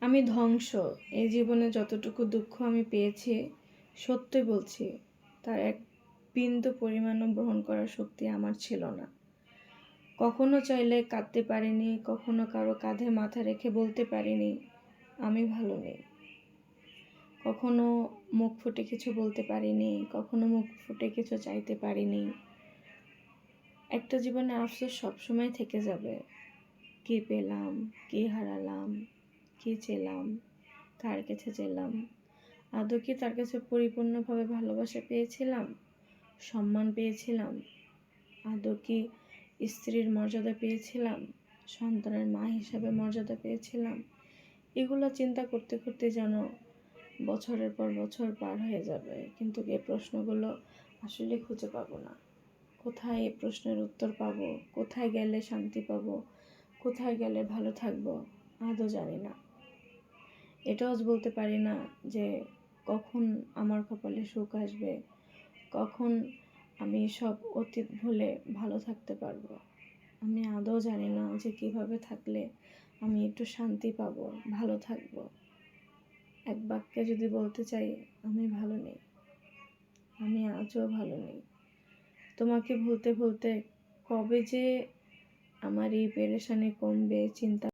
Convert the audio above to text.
আমি ধ্বংস। এই জীবনে যতটুকু দুঃখ আমি পেয়েছি, সত্যি বলছি, তার এক বিন্দু পরিমাণও গ্রহণ করার শক্তি আমার ছিল না। কখনো চাইলে কাঁদতে পারিনি, কখনো কারো কাঁধে মাথা রেখে বলতে পারিনি আমি ভালো নেই। কখনো মুখ ফুটে কিছু বলতে পারিনি, কখনো মুখ ফুটে কিছু চাইতে পারিনি। একটা জীবনে আফসোস সবসময় থেকে যাবে। কি পেলাম, কি হারালাম, কি চেলাম, কার কাছে চেলাম, আদৌ কি তার কাছে পরিপূর্ণভাবে ভালোবাসা পেয়েছিলাম, সম্মান পেয়েছিলাম, আদৌ কি স্ত্রীর মর্যাদা পেয়েছিলাম, সন্তানের মা হিসাবে মর্যাদা পেয়েছিলাম? এগুলো চিন্তা করতে করতে যেন বছরের পর বছর পার হয়ে যাবে, কিন্তু এই প্রশ্নগুলো আসলে খুঁজে পাবো না। কোথায় এই প্রশ্নের উত্তর পাবো, কোথায় গেলে শান্তি পাবো, কোথায় গেলে ভালো থাকবো, আদৌ জানি না। এটাও বলতে পারি না যে কখন আমার কপালে সুখ আসবে, কখন আমি সব অতীত ভুলে ভালো থাকতে পারবো। আমি আদৌ জানি না যে কিভাবে থাকলে আমি একটু শান্তি পাবো, ভালো থাকবো। এক বাক্যে যদি বলতে চাই, আমি ভালো নেই, আমি আজও ভালো নেই। তোমাকে ভুলতে ভুলতে কবে যে আমার এই পেরেশানি কমবে চিন্তা